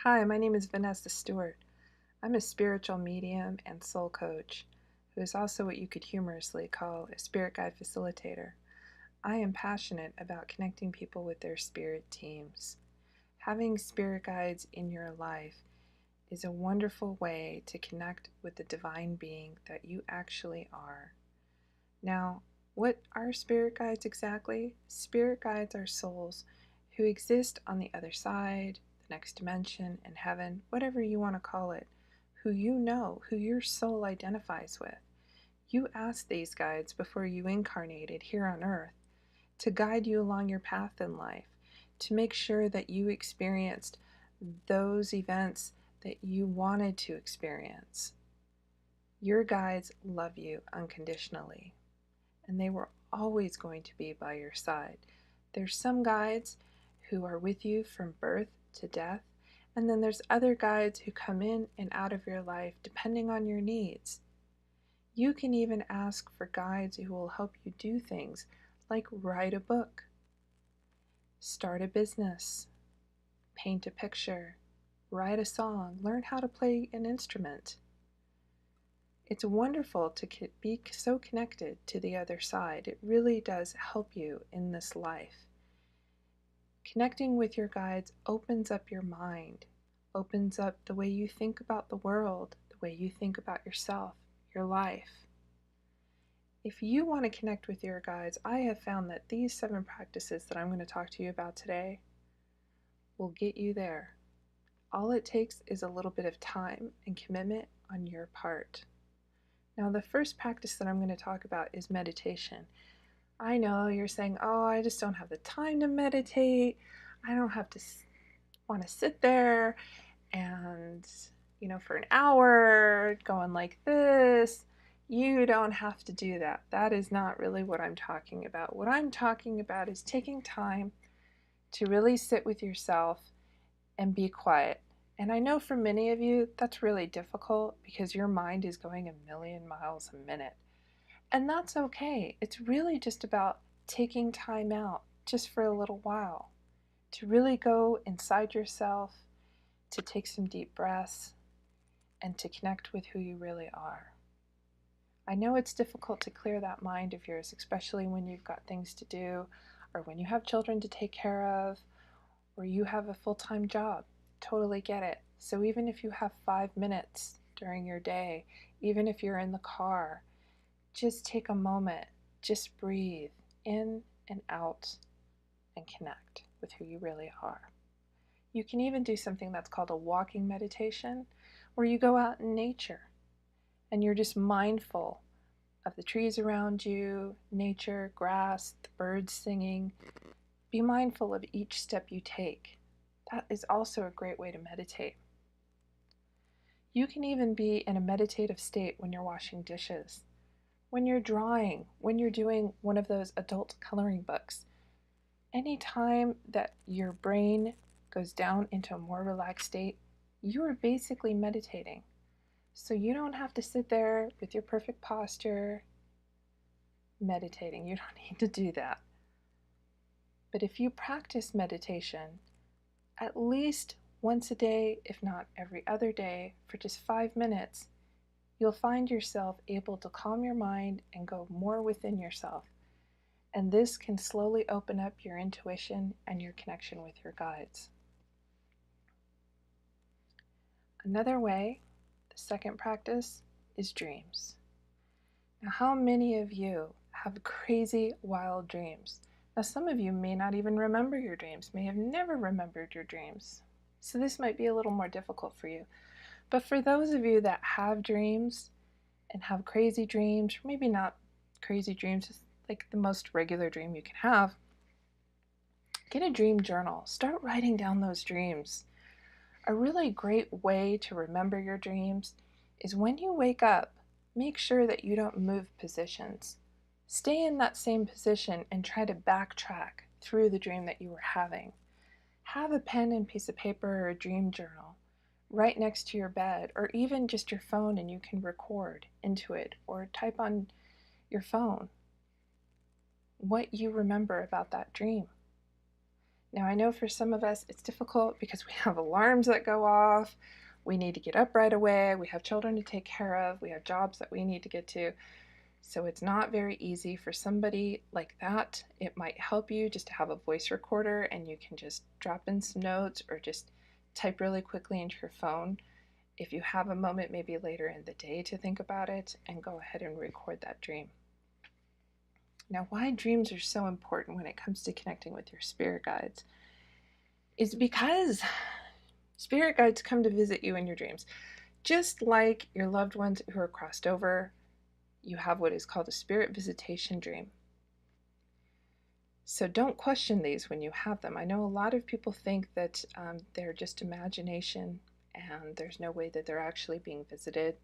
Hi, my name is Vanessa Stewart. I'm a spiritual medium and soul coach who is also what you could humorously call a spirit guide facilitator. I am passionate about connecting people with their spirit teams. Having spirit guides in your life is a wonderful way to connect with the divine being that you actually are. Now, what are spirit guides exactly? Spirit guides are souls who exist on the other side, the next dimension, in heaven, whatever you want to call it, who you know, who your soul identifies with. You asked these guides before you incarnated here on earth to guide you along your path in life, to make sure that you experienced those events that you wanted to experience. Your guides love you unconditionally, and they were always going to be by your side. There's some guides who are with you from birth to death, and then there's other guides who come in and out of your life depending on your needs. You can even ask for guides who will help you do things like write a book, start a business, paint a picture, write a song, learn how to play an instrument. It's wonderful to be so connected to the other side. It really does help you in this life. Connecting with your guides opens up your mind, opens up the way you think about the world, the way you think about yourself, your life. If you want to connect with your guides, I have found that these 7 practices that I'm going to talk to you about today will get you there. All it takes is a little bit of time and commitment on your part. Now, the first practice that I'm going to talk about is meditation. I know you're saying, oh, I just don't have the time to meditate. I don't have to want to sit there and, for an hour going like this. You don't have to do that. That is not really what I'm talking about. What I'm talking about is taking time to really sit with yourself and be quiet. And I know for many of you, that's really difficult because your mind is going a million miles a minute. And that's okay. It's really just about taking time out just for a little while to really go inside yourself, to take some deep breaths, and to connect with who you really are. I know it's difficult to clear that mind of yours, especially when you've got things to do, or when you have children to take care of, or you have a full-time job. Totally get it. So even if you have 5 minutes during your day, even if you're in the car, just take a moment, just breathe in and out and connect with who you really are. You can even do something that's called a walking meditation, where you go out in nature and you're just mindful of the trees around you, nature, grass, the birds singing. Be mindful of each step you take. That is also a great way to meditate. You can even be in a meditative state when you're washing dishes, when you're drawing, when you're doing one of those adult coloring books. Anytime that your brain goes down into a more relaxed state, you are basically meditating. So you don't have to sit there with your perfect posture meditating. You don't need to do that. But if you practice meditation at least once a day, if not every other day, for just 5 minutes, you'll find yourself able to calm your mind and go more within yourself. And this can slowly open up your intuition and your connection with your guides. Another way, the second practice, is dreams. Now, how many of you have crazy, wild dreams? Now, some of you may not even remember your dreams, may have never remembered your dreams. So this might be a little more difficult for you. But for those of you that have dreams and have crazy dreams, or maybe not crazy dreams, just like the most regular dream you can have, get a dream journal. Start writing down those dreams. A really great way to remember your dreams is when you wake up, make sure that you don't move positions. Stay in that same position and try to backtrack through the dream that you were having. Have a pen and piece of paper or a dream journal right next to your bed, or even just your phone, and you can record into it or type on your phone what you remember about that dream. Now, I know for some of us it's difficult because we have alarms that go off, we need to get up right away, we have children to take care of, we have jobs that we need to get to. So it's not very easy for somebody like that. It might help you just to have a voice recorder and you can just drop in some notes or just type really quickly into your phone. If you have a moment, maybe later in the day, to think about it, and go ahead and record that dream. Now, why dreams are so important when it comes to connecting with your spirit guides is because spirit guides come to visit you in your dreams. Just like your loved ones who are crossed over, you have what is called a spirit visitation dream. So don't question these when you have them. I know a lot of people think that they're just imagination and there's no way that they're actually being visited.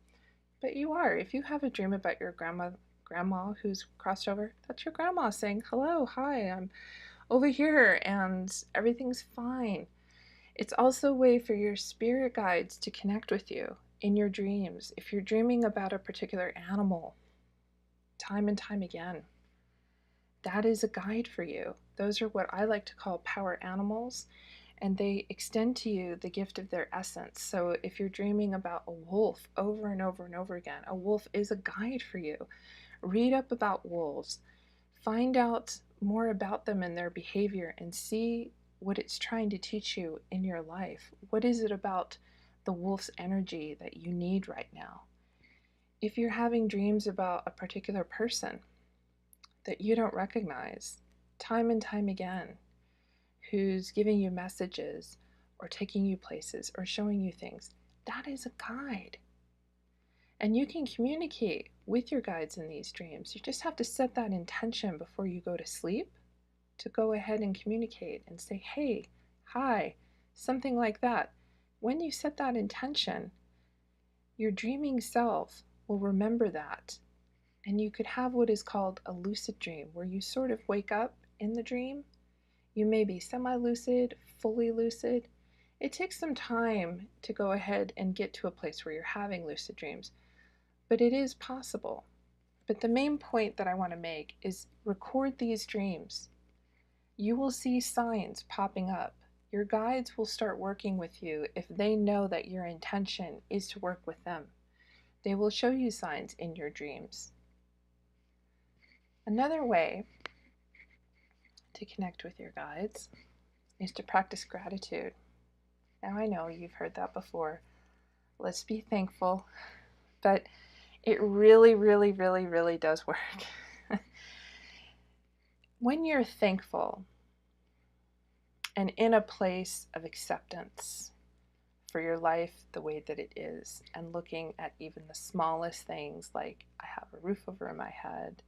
But you are. If you have a dream about your grandma who's crossed over, that's your grandma saying, hello, hi, I'm over here and everything's fine. It's also a way for your spirit guides to connect with you in your dreams. If you're dreaming about a particular animal, time and time again, that is a guide for you. Those are what I like to call power animals, and they extend to you the gift of their essence. So if you're dreaming about a wolf over and over and over again, a wolf is a guide for you. Read up about wolves, find out more about them and their behavior, and see what it's trying to teach you in your life. What is it about the wolf's energy that you need right now? If you're having dreams about a particular person that you don't recognize time and time again, who's giving you messages or taking you places or showing you things, that is a guide. And you can communicate with your guides in these dreams. You just have to set that intention before you go to sleep to go ahead and communicate and say, hey, hi, something like that. When you set that intention, your dreaming self will remember that. And you could have what is called a lucid dream, where you sort of wake up in the dream. You may be semi-lucid, fully lucid. It takes some time to go ahead and get to a place where you're having lucid dreams, but it is possible. But the main point that I want to make is record these dreams. You will see signs popping up. Your guides will start working with you if they know that your intention is to work with them. They will show you signs in your dreams. Another way to connect with your guides is to practice gratitude. Now, I know you've heard that before. Let's be thankful, but it really, really, really, really does work. When you're thankful and in a place of acceptance for your life the way that it is, and looking at even the smallest things like I have a roof over my head,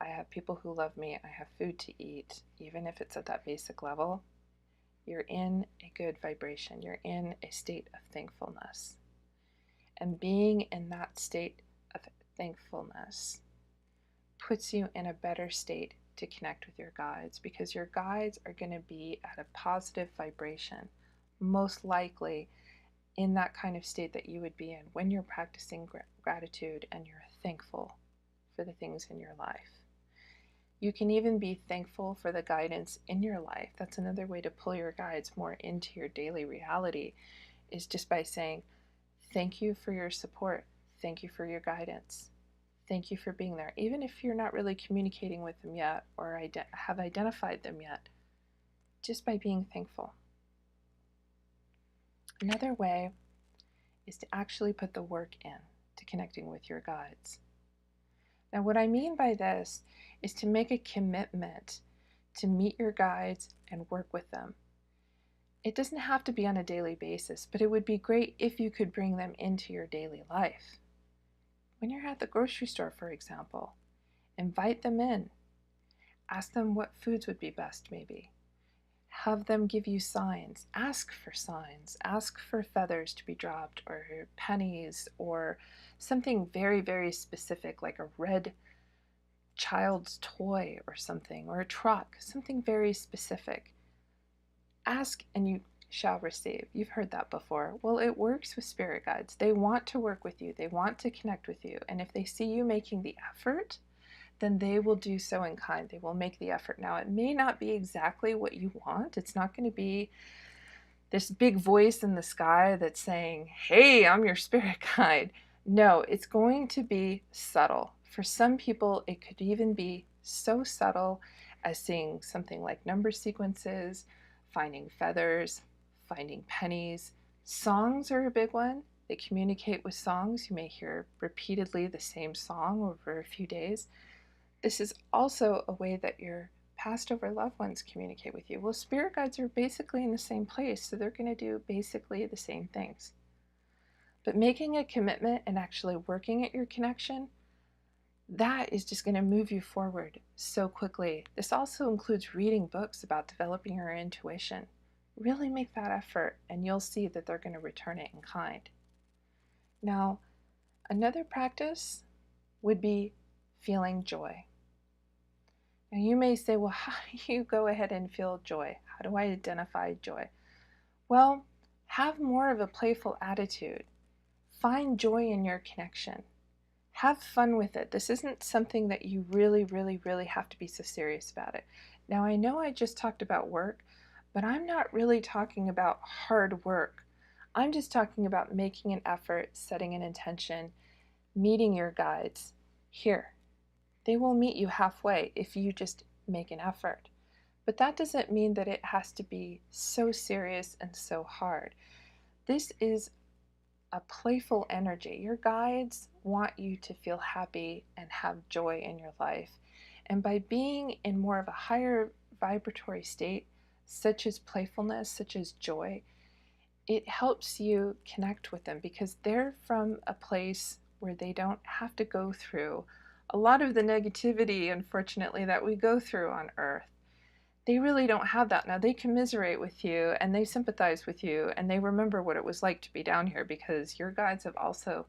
I have people who love me, I have food to eat, even if it's at that basic level, you're in a good vibration. You're in a state of thankfulness. And being in that state of thankfulness puts you in a better state to connect with your guides, because your guides are going to be at a positive vibration, most likely in that kind of state that you would be in when you're practicing gratitude and you're thankful for the things in your life. You can even be thankful for the guidance in your life. That's another way to pull your guides more into your daily reality, is just by saying, thank you for your support. Thank you for your guidance. Thank you for being there. Even if you're not really communicating with them yet or have identified them yet, just by being thankful. Another way is to actually put the work in to connecting with your guides. Now, what I mean by this is to make a commitment to meet your guides and work with them. It doesn't have to be on a daily basis, but it would be great if you could bring them into your daily life. When you're at the grocery store, for example, invite them in. Ask them what foods would be best, maybe. Have them give you signs. Ask for signs. Ask for feathers to be dropped, or pennies, or something very, very specific, like a red child's toy or something, or a truck, something very specific. Ask and you shall receive. You've heard that before. Well, it works with spirit guides. They want to work with you. They want to connect with you. And if they see you making the effort, then they will do so in kind. They will make the effort. Now, it may not be exactly what you want. It's not going to be this big voice in the sky that's saying, hey, I'm your spirit guide. No, it's going to be subtle. For some people, it could even be so subtle as seeing something like number sequences, finding feathers, finding pennies. Songs are a big one. They communicate with songs. You may hear repeatedly the same song over a few days. This is also a way that your passed over loved ones communicate with you. Well, spirit guides are basically in the same place, so they're going to do basically the same things. But making a commitment and actually working at your connection, that is just going to move you forward so quickly. This also includes reading books about developing your intuition. Really make that effort, and you'll see that they're going to return it in kind. Now, another practice would be feeling joy. Now, you may say, well, how do you go ahead and feel joy? How do I identify joy? Well, have more of a playful attitude. Find joy in your connection. Have fun with it. This isn't something that you really, really, really have to be so serious about it. Now, I know I just talked about work, but I'm not really talking about hard work. I'm just talking about making an effort, setting an intention, meeting your guides here. They will meet you halfway if you just make an effort. But that doesn't mean that it has to be so serious and so hard. This is a playful energy. Your guides want you to feel happy and have joy in your life. And by being in more of a higher vibratory state, such as playfulness, such as joy, it helps you connect with them because they're from a place where they don't have to go through a lot of the negativity, unfortunately, that we go through on Earth. They really don't have that. Now, they commiserate with you and they sympathize with you and they remember what it was like to be down here because your guides have also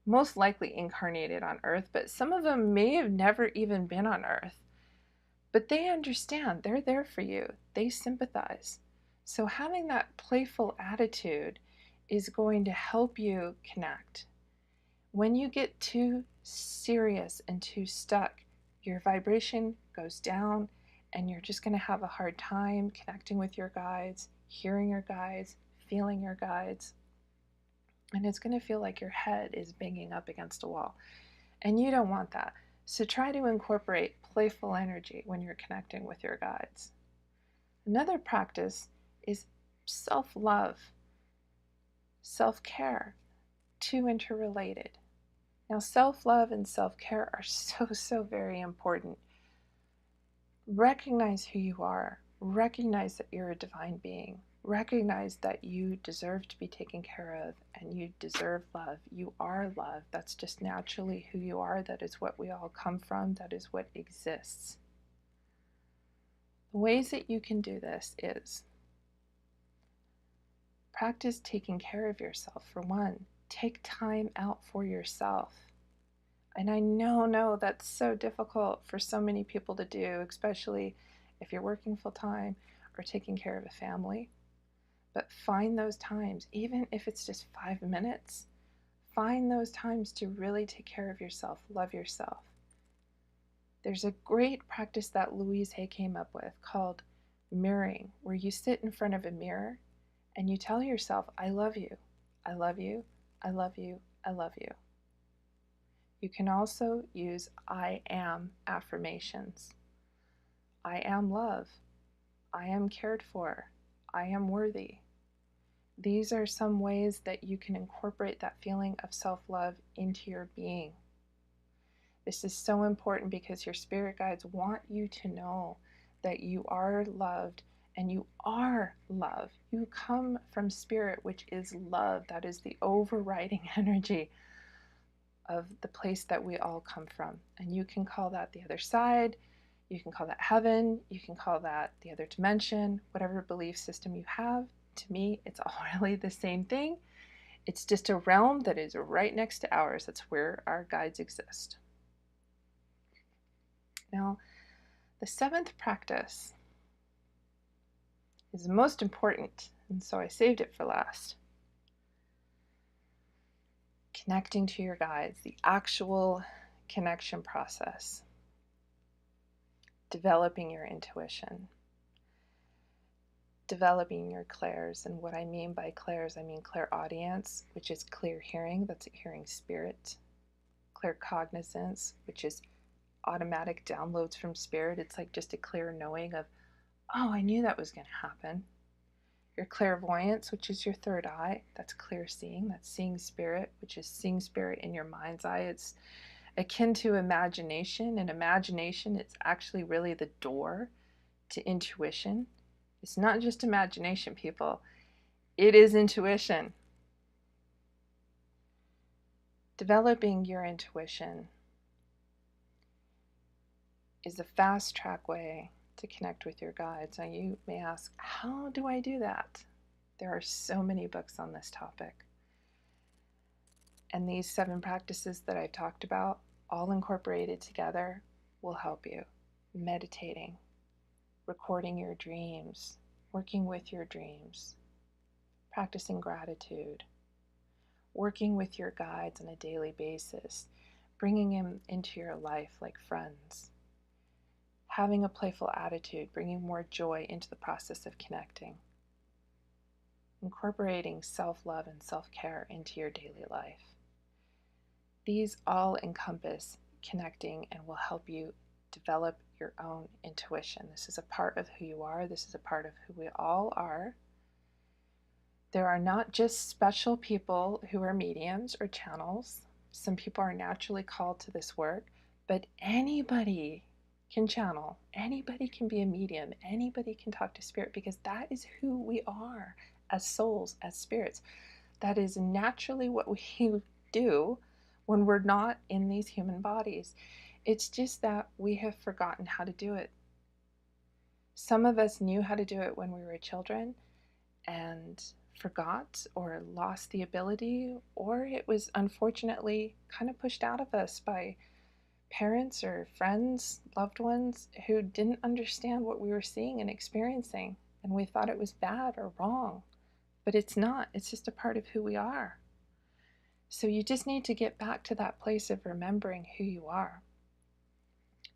most likely incarnated on Earth, but some of them may have never even been on Earth. But they understand. They're there for you. They sympathize. So having that playful attitude is going to help you connect. When you get too serious and too stuck, your vibration goes down and you're just going to have a hard time connecting with your guides, hearing your guides, feeling your guides. And it's going to feel like your head is banging up against a wall. And you don't want that. So try to incorporate playful energy when you're connecting with your guides. Another practice is self-love, self-care, two interrelated. Now, self-love and self-care are so very important. Recognize who you are. Recognize that you're a divine being. Recognize that you deserve to be taken care of and you deserve love. You are love. That's just naturally who you are. That is what we all come from. That is what exists. The ways that you can do this is practice taking care of yourself. For one, take time out for yourself. And I know that's so difficult for so many people to do, especially if you're working full-time or taking care of a family. But find those times, even if it's just 5 minutes, find those times to really take care of yourself, love yourself. There's a great practice that Louise Hay came up with called mirroring, where you sit in front of a mirror and you tell yourself, I love you, I love you, I love you, I love you. You can also use I am affirmations. I am love. I am cared for. I am worthy. These are some ways that you can incorporate that feeling of self-love into your being. This is so important because your spirit guides want you to know that you are loved and you are love. You come from spirit, which is love. That is the overriding energy of the place that we all come from. And you can call that the other side. You can call that heaven. You can call that the other dimension, whatever belief system you have. To me, it's all really the same thing. It's just a realm that is right next to ours. That's where our guides exist. Now, the seventh practice is the most important, and so I saved it for last. Connecting to your guides, the actual connection process. developing your intuition, developing your clairs. And what I mean by clairs, I mean clairaudience, which is clear hearing, that's hearing spirit, claircognizance, which is automatic downloads from spirit. It's like just a clear knowing of, oh, I knew that was going to happen. Your clairvoyance, which is your third eye, that's clear seeing, that's seeing spirit, which is seeing spirit in your mind's eye. It's akin to imagination, and imagination, it's actually really the door to intuition. It's not just imagination, people. It is intuition. Developing your intuition is a fast track way to connect with your guides. Now you may ask, how do I do that? There are so many books on this topic. And these 7 practices that I've talked about, all incorporated together, will help you. Meditating, recording your dreams, working with your dreams, practicing gratitude, working with your guides on a daily basis, bringing them into your life like friends, having a playful attitude, bringing more joy into the process of connecting, incorporating self-love and self-care into your daily life. These all encompass connecting and will help you develop your own intuition. This is a part of who you are. This is a part of who we all are. There are not just special people who are mediums or channels. Some people are naturally called to this work, but anybody can channel. Anybody can be a medium. Anybody can talk to spirit, because that is who we are as souls, as spirits. That is naturally what we do when we're not in these human bodies. It's just that we have forgotten how to do it. Some of us knew how to do it when we were children and forgot or lost the ability, or it was unfortunately kind of pushed out of us by parents or friends, loved ones who didn't understand what we were seeing and experiencing, and we thought it was bad or wrong. But it's not. It's just a part of who we are. So you just need to get back to that place of remembering who you are.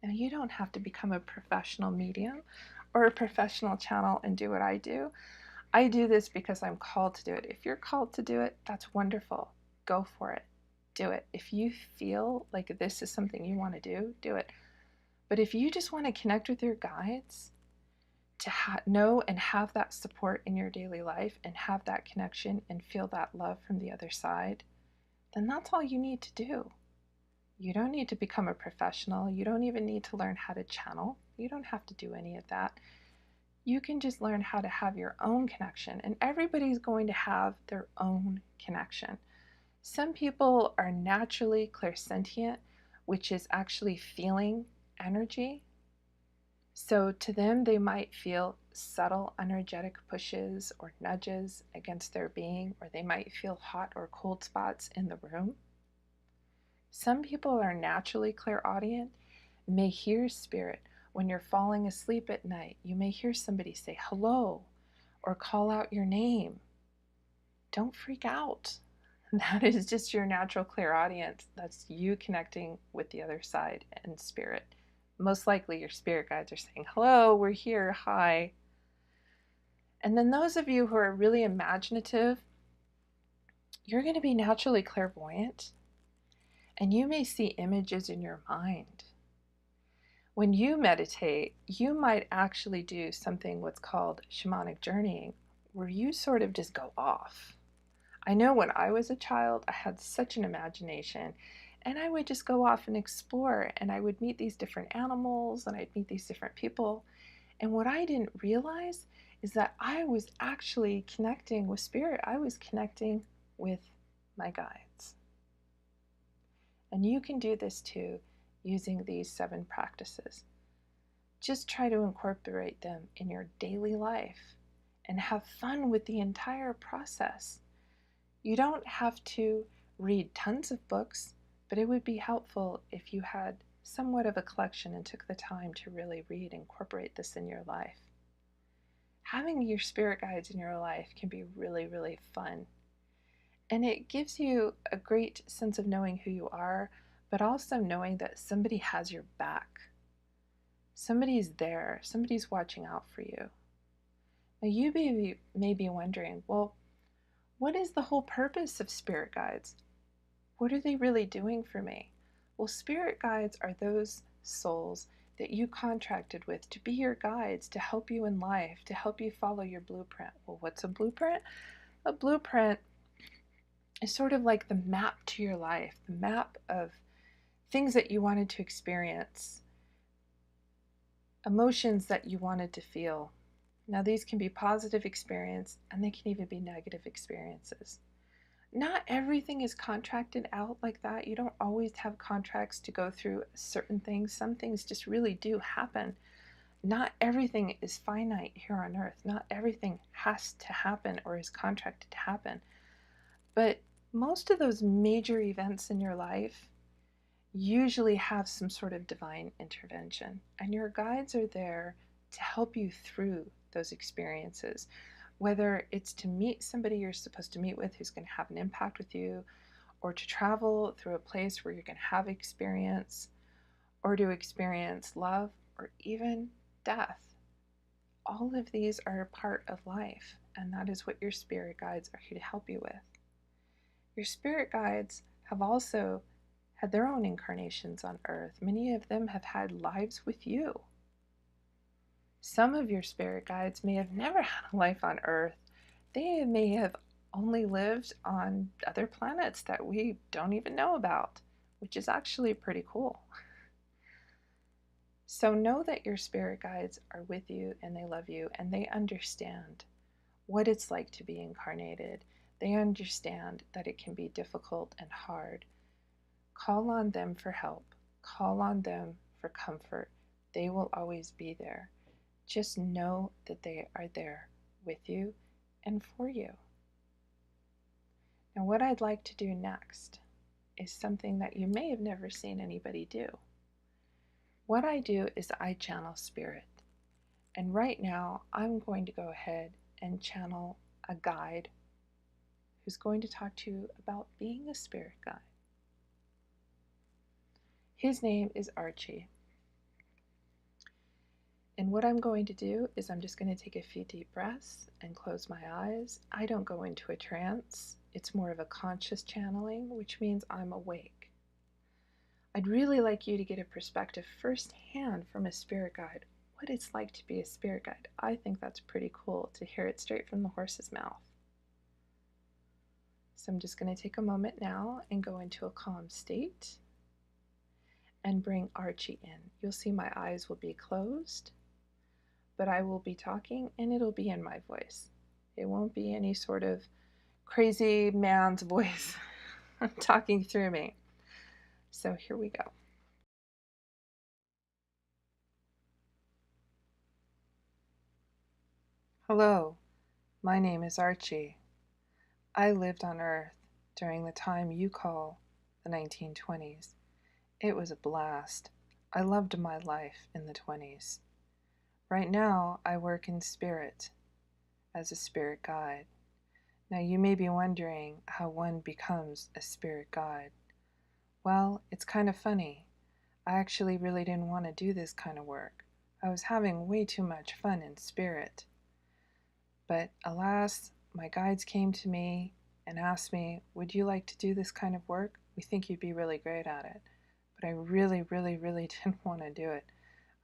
Now, you don't have to become a professional medium or a professional channel and do what I do. I do this because I'm called to do it. If you're called to do it, that's wonderful. Go for it. Do it. If you feel like this is something you want to do it. But if you just want to connect with your guides, to know and have that support in your daily life and have that connection and feel that love from the other side, then that's all you need to do. You don't need to become a professional. You don't even need to learn how to channel. You don't have to do any of that. You can just learn how to have your own connection, and everybody's going to have their own connection. Some people are naturally clairsentient, which is actually feeling energy. So to them, they might feel subtle energetic pushes or nudges against their being, or they might feel hot or cold spots in the room. Some people are naturally clairaudient, may hear spirit. When you're falling asleep at night, you may hear somebody say hello or call out your name. Don't freak out. That is just your natural clairaudience. That's you connecting with the other side and spirit. Most likely your spirit guides are saying, hello, we're here, hi. And then those of you who are really imaginative, you're going to be naturally clairvoyant, and you may see images in your mind. When you meditate, you might actually do something what's called shamanic journeying, where you sort of just go off. I know when I was a child, I had such an imagination, and I would just go off and explore, and I would meet these different animals, and I'd meet these different people. And what I didn't realize is that I was actually connecting with spirit. I was connecting with my guides. And you can do this too, using these 7 practices. Just try to incorporate them in your daily life and have fun with the entire process. You don't have to read tons of books, but it would be helpful if you had somewhat of a collection and took the time to really read and incorporate this in your life. Having your spirit guides in your life can be really, really fun. And it gives you a great sense of knowing who you are, but also knowing that somebody has your back. Somebody's there, somebody's watching out for you. Now, you may be wondering, well, what is the whole purpose of spirit guides? What are they really doing for me? Well, spirit guides are those souls that you contracted with to be your guides, to help you in life, to help you follow your blueprint. Well, what's a blueprint? A blueprint is sort of like the map to your life, the map of things that you wanted to experience, emotions that you wanted to feel. Now, these can be positive experiences and they can even be negative experiences. Not everything is contracted out like that. You don't always have contracts to go through certain things. Some things just really do happen. Not everything is finite here on earth. Not everything has to happen or is contracted to happen. But most of those major events in your life usually have some sort of divine intervention, and your guides are there to help you through those experiences, whether it's to meet somebody you're supposed to meet with who's going to have an impact with you, or to travel through a place where you're going to have experience, or to experience love, or even death. All of these are a part of life, and that is what your spirit guides are here to help you with. Your spirit guides have also had their own incarnations on earth. Many of them have had lives with you. Some of your spirit guides may have never had a life on earth. They may have only lived on other planets that we don't even know about, which is actually pretty cool. So know that your spirit guides are with you and they love you and they understand what it's like to be incarnated. They understand that it can be difficult and hard. Call on them for help. Call on them for comfort. They will always be there. Just know that they are there with you and for you. Now, what I'd like to do next is something that you may have never seen anybody do. What I do is I channel spirit. And right now, I'm going to go ahead and channel a guide who's going to talk to you about being a spirit guide. His name is Archie. And what I'm going to do is I'm just going to take a few deep breaths and close my eyes. I don't go into a trance. It's more of a conscious channeling, which means I'm awake. I'd really like you to get a perspective firsthand from a spirit guide, what it's like to be a spirit guide. I think that's pretty cool to hear it straight from the horse's mouth. So I'm just going to take a moment now and go into a calm state and bring Archie in. You'll see my eyes will be closed, but I will be talking and it'll be in my voice. It won't be any sort of crazy man's voice talking through me. So here we go. Hello, my name is Archie. I lived on Earth during the time you call the 1920s. It was a blast. I loved my life in the 20s. Right now, I work in spirit as a spirit guide. Now, you may be wondering how one becomes a spirit guide. Well, it's kind of funny. I actually really didn't want to do this kind of work. I was having way too much fun in spirit. But alas, my guides came to me and asked me, would you like to do this kind of work? We think you'd be really great at it. But I really didn't want to do it.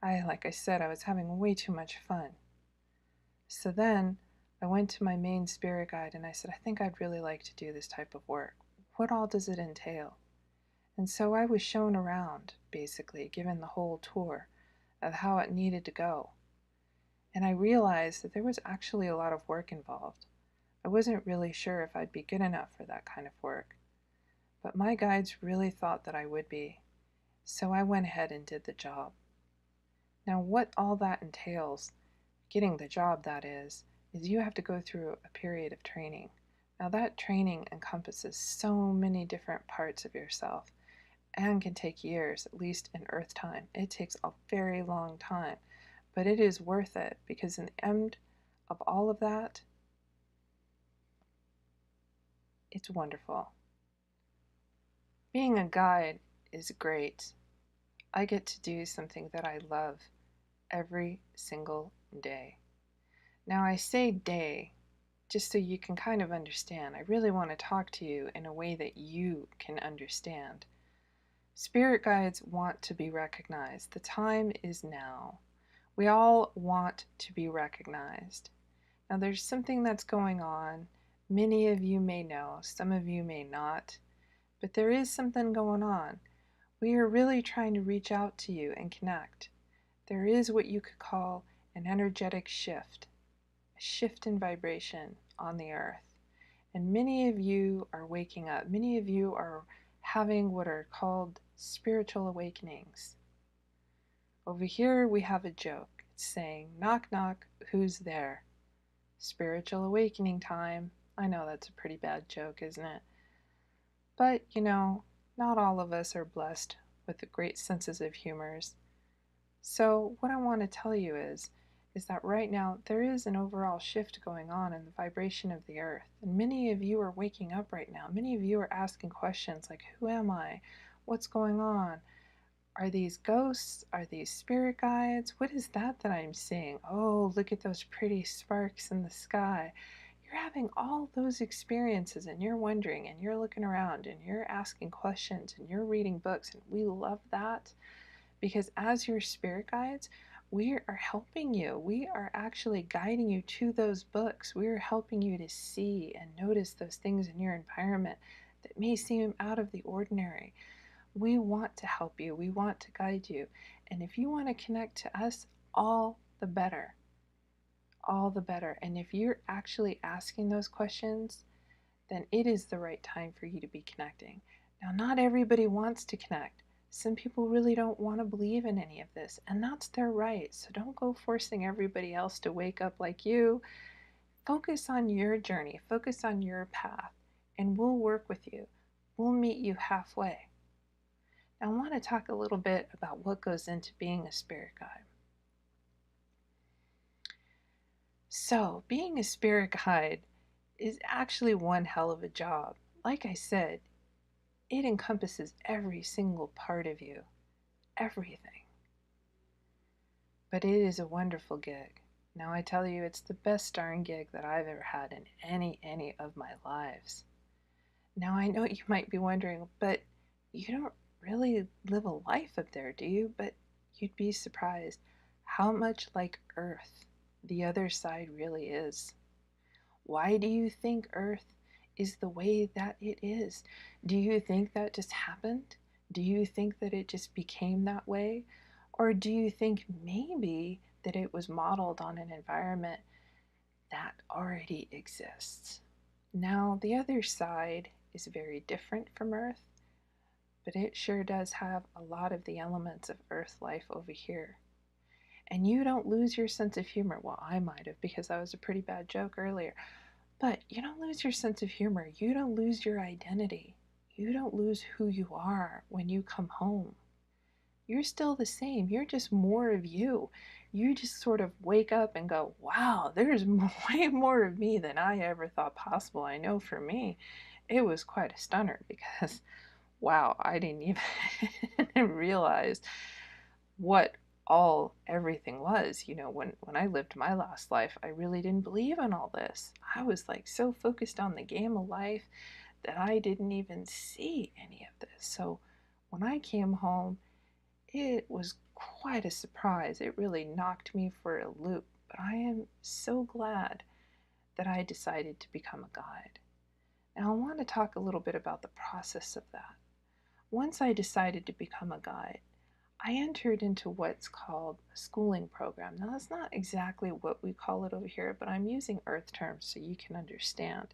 Like I said, I was having way too much fun. So then I went to my main spirit guide and I said, I think I'd really like to do this type of work. What all does it entail? And so I was shown around, basically, given the whole tour of how it needed to go. And I realized that there was actually a lot of work involved. I wasn't really sure if I'd be good enough for that kind of work. But my guides really thought that I would be. So I went ahead and did the job. Now, what all that entails, getting the job that is you have to go through a period of training. Now, that training encompasses so many different parts of yourself and can take years, at least in Earth time. It takes a very long time, but it is worth it because in the end of all of that, it's wonderful. Being a guide is great. I get to do something that I love, every single day. Now, I say day just so you can kind of understand. I really want to talk to you in a way that you can understand. Spirit guides want to be recognized. The time is now. We all want to be recognized. Now, there's something that's going on. Many of you may know, some of you may not, but there is something going on. We are really trying to reach out to you and connect. There is what you could call an energetic shift, a shift in vibration on the earth. And many of you are waking up. Many of you are having what are called spiritual awakenings. Over here we have a joke. It's saying, knock knock, who's there? Spiritual awakening time. I know that's a pretty bad joke, isn't it? But, not all of us are blessed with the great senses of humors. So what I want to tell you is that right now there is an overall shift going on in the vibration of the earth. And many of you are waking up right now. Many of you are asking questions like, who am I? What's going on? Are these ghosts? Are these spirit guides? What is that I'm seeing? Oh, look at those pretty sparks in the sky. You're having all those experiences and you're wondering and you're looking around and you're asking questions and you're reading books, and we love that because as your spirit guides, we are helping you. We are actually guiding you to those books. We are helping you to see and notice those things in your environment that may seem out of the ordinary. We want to help you. We want to guide you. And if you want to connect to us, all the better. All the better. And if you're actually asking those questions, then it is the right time for you to be connecting. Now, not everybody wants to connect. Some people really don't want to believe in any of this, and that's their right. So don't go forcing everybody else to wake up like you. Focus on your journey, focus on your path, and we'll work with you. We'll meet you halfway. Now, I want to talk a little bit about what goes into being a spirit guide. So, being a spirit guide is actually one hell of a job. Like I said, it encompasses every single part of you, everything. But it is a wonderful gig. Now, I tell you, it's the best darn gig that I've ever had in any of my lives. Now, I know you might be wondering, but you don't really live a life up there, do you? But you'd be surprised how much like Earth the other side really is. Why do you think Earth is the way that it is? Do you think that just happened? Do you think that it just became that way? Or do you think maybe that it was modeled on an environment that already exists? Now, the other side is very different from Earth, but it sure does have a lot of the elements of Earth life over here. And you don't lose your sense of humor. Well, I might have, because that was a pretty bad joke earlier. But you don't lose your sense of humor. You don't lose your identity. You don't lose who you are when you come home. You're still the same. You're just more of you. You just sort of wake up and go, wow, there's way more of me than I ever thought possible. I know for me, it was quite a stunner because, wow, I didn't even realize what everything was. When I lived my last life, I really didn't believe in all this. I was like so focused on the game of life that I didn't even see any of this. So when I came home, it was quite a surprise. It really knocked me for a loop. But I am so glad that I decided to become a guide. Now I want to talk a little bit about the process of that. Once I decided to become a guide, I entered into what's called a schooling program. Now, that's not exactly what we call it over here, but I'm using Earth terms so you can understand.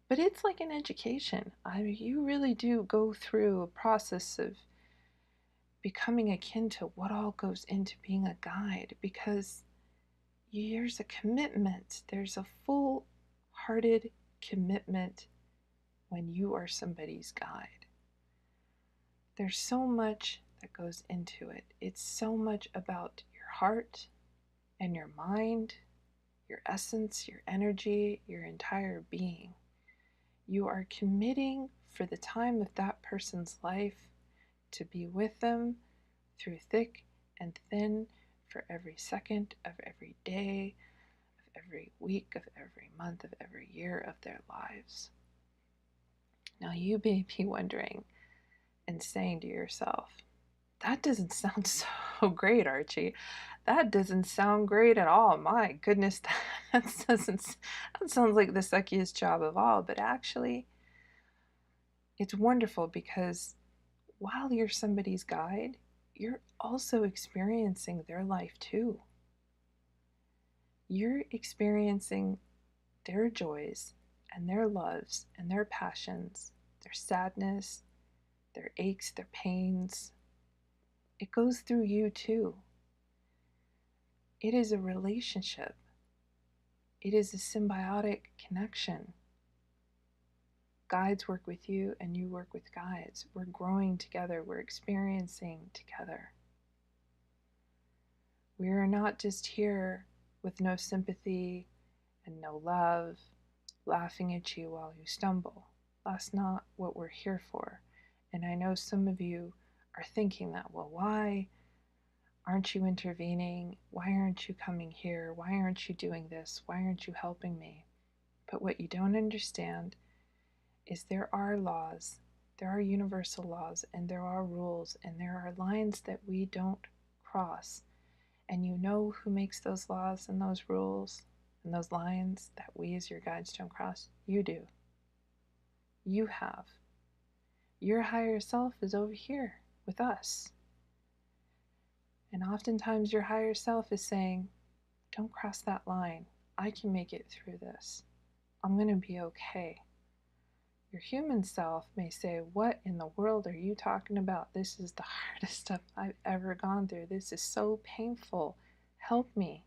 But it's like an education. You really do go through a process of becoming akin to what all goes into being a guide, because there's a commitment. There's a full-hearted commitment when you are somebody's guide. There's so much that goes into it. It's so much about your heart and your mind, your essence, your energy, your entire being. You are committing for the time of that person's life to be with them through thick and thin, for every second of every day, of every week, of every month, of every year of their lives. Now you may be wondering and saying to yourself, that doesn't sound so great, Archie. That doesn't sound great at all. My goodness, that sounds like the suckiest job of all. But actually, it's wonderful because while you're somebody's guide, you're also experiencing their life too. You're experiencing their joys and their loves and their passions, their sadness, their aches, their pains. It goes through you too. It is a relationship. It is a symbiotic connection. Guides work with you and you work with guides. We're growing together. We're experiencing together. We are not just here with no sympathy and no love, laughing at you while you stumble. That's not what we're here for. And I know some of you are thinking that, well, why aren't you intervening? Why aren't you coming here? Why aren't you doing this? Why aren't you helping me? But what you don't understand is there are laws, there are universal laws, and there are rules, and there are lines that we don't cross. And you know who makes those laws and those rules and those lines that we as your guides don't cross? You do. You have. Your higher self is over here with us. And oftentimes your higher self is saying, don't cross that line. I can make it through this. I'm going to be okay. Your human self may say, what in the world are you talking about? This is the hardest stuff I've ever gone through. This is so painful. Help me.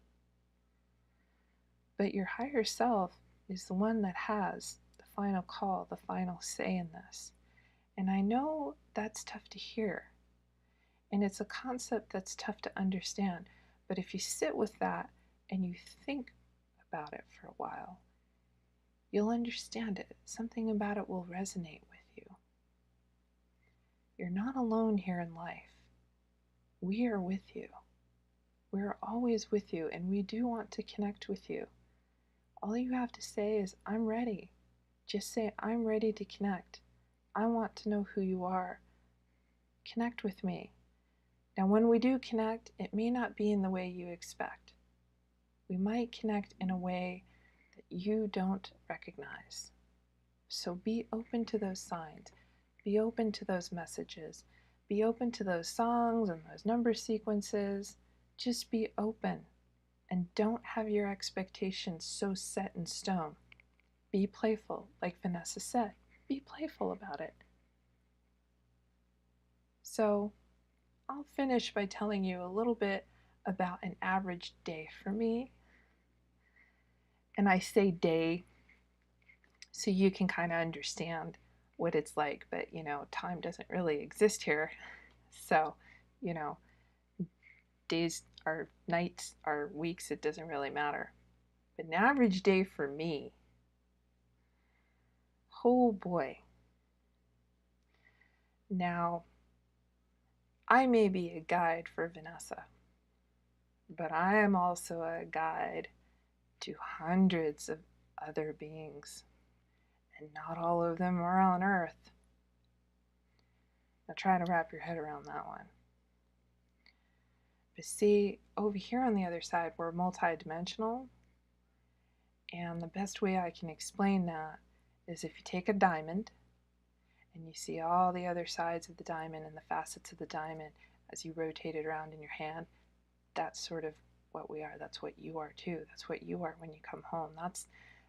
But your higher self is the one that has the final call, the final say in this. And I know that's tough to hear. And it's a concept that's tough to understand. But if you sit with that and you think about it for a while, you'll understand it. Something about it will resonate with you. You're not alone here in life. We are with you. We're always with you, and we do want to connect with you. All you have to say is, I'm ready. Just say, I'm ready to connect. I want to know who you are. Connect with me. Now, when we do connect, it may not be in the way you expect. We might connect in a way that you don't recognize. So be open to those signs. Be open to those messages. Be open to those songs and those number sequences. Just be open. And don't have your expectations so set in stone. Be playful, like Vanessa said. Be playful about it. So I'll finish by telling you a little bit about an average day for me. And I say day so you can kind of understand what it's like, but time doesn't really exist here. So, days are nights are weeks, it doesn't really matter. But an average day for me, oh boy. Now, I may be a guide for Vanessa, but I am also a guide to hundreds of other beings, and not all of them are on Earth. Now try to wrap your head around that one. But see, over here on the other side, we're multidimensional, and the best way I can explain that is if you take a diamond and you see all the other sides of the diamond and the facets of the diamond as you rotate it around in your hand, that's sort of what we are. That's what you are too. That's what you are when you come home. That's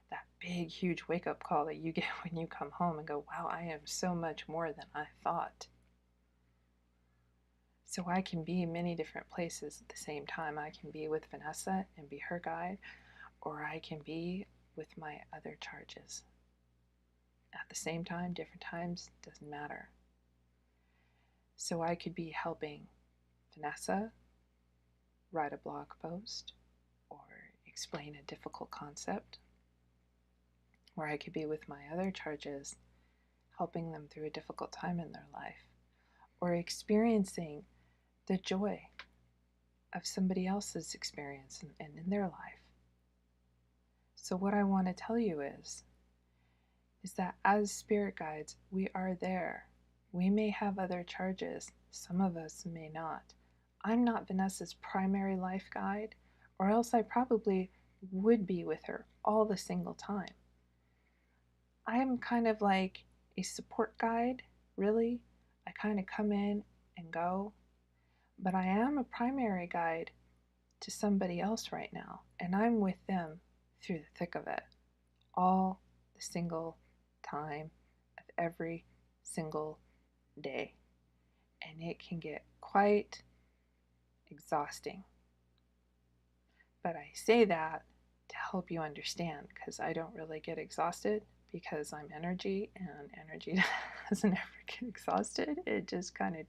that big, huge wake-up call that you get when you come home and go, wow, I am so much more than I thought. So I can be in many different places at the same time. I can be with Vanessa and be her guide, or I can be with my other charges. At the same time, different times, doesn't matter. So I could be helping Vanessa write a blog post or explain a difficult concept, or I could be with my other charges helping them through a difficult time in their life, or experiencing the joy of somebody else's experience and in their life. So what I want to tell you is that as spirit guides, we are there. We may have other charges, some of us may not. I'm not Vanessa's primary life guide, or else I probably would be with her all the single time. I am kind of like a support guide, really. I kind of come in and go, but I am a primary guide to somebody else right now, and I'm with them through the thick of it, all the single time of every single day. And it can get quite exhausting. But I say that to help you understand, because I don't really get exhausted because I'm energy, and energy doesn't ever get exhausted. It just kind of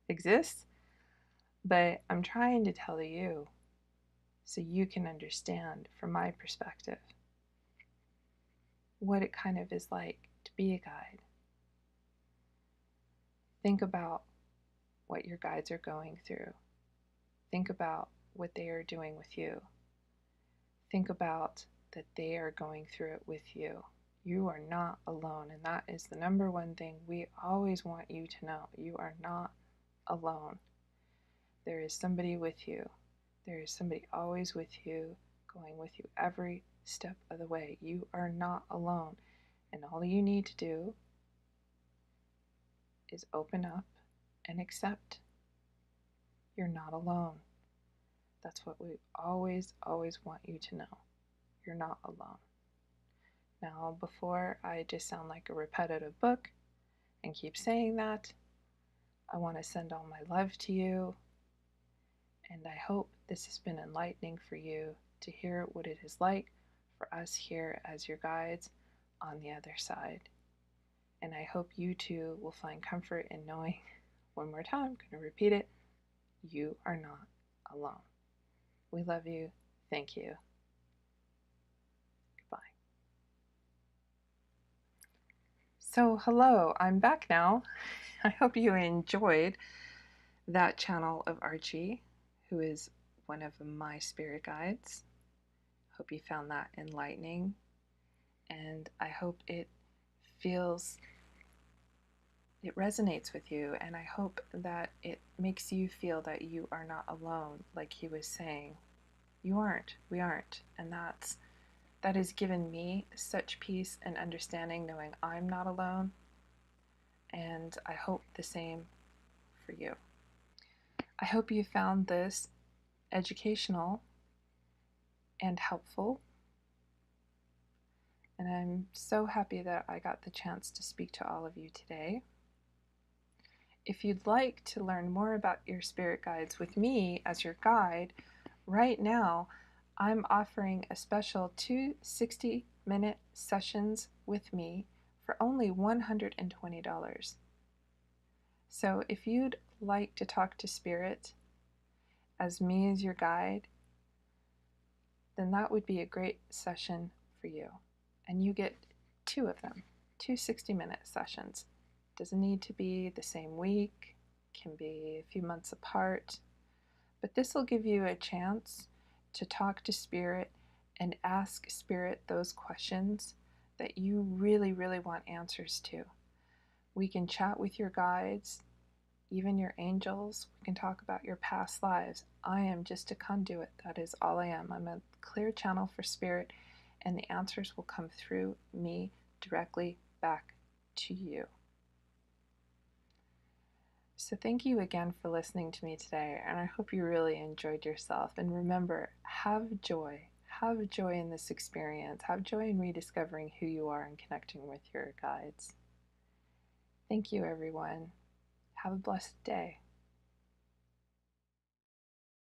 exists. But I'm trying to tell you so you can understand from my perspective what it kind of is like to be a guide. Think about what your guides are going through. Think about what they are doing with you. Think about that they are going through it with you. You are not alone, and that is the number one thing we always want you to know. You are not alone. There is somebody with you. There is somebody always with you, going with you every step of the way. You are not alone, and all you need to do is open up and accept you're not alone. That's what we always want you to know. You're not alone. Now, before I just sound like a repetitive book and keep saying that, I want to send all my love to you, and I hope this has been enlightening for you to hear what it is like for us here as your guides on the other side. And I hope you too will find comfort in knowing, one more time, I'm going to repeat it, you are not alone. We love you. Thank you. Goodbye. So, hello, I'm back now. I hope you enjoyed that channel of Archie, who is one of my spirit guides. Hope you found that enlightening, and I hope it resonates with you, and I hope that it makes you feel that you are not alone, like he was saying. You aren't. We aren't. And that has given me such peace and understanding knowing I'm not alone, and I hope the same for you. I hope you found this educational and helpful, and I'm so happy that I got the chance to speak to all of you today. If you'd like to learn more about your spirit guides with me as your guide, right now I'm offering a special 2 60-minute sessions with me for only $120. So if you'd like to talk to Spirit as me as your guide, then that would be a great session for you. And you get 2 of them, 2 60-minute sessions. Doesn't need to be the same week, can be a few months apart, but this will give you a chance to talk to Spirit and ask Spirit those questions that you really want answers to. We can chat with your guides, even your angels. We can talk about your past lives. I am just a conduit. That is all I am. I'm a clear channel for Spirit, and the answers will come through me directly back to you. So thank you again for listening to me today, and I hope you really enjoyed yourself. And remember, have joy. Have joy in this experience. Have joy in rediscovering who you are and connecting with your guides. Thank you, everyone. Have a blessed day.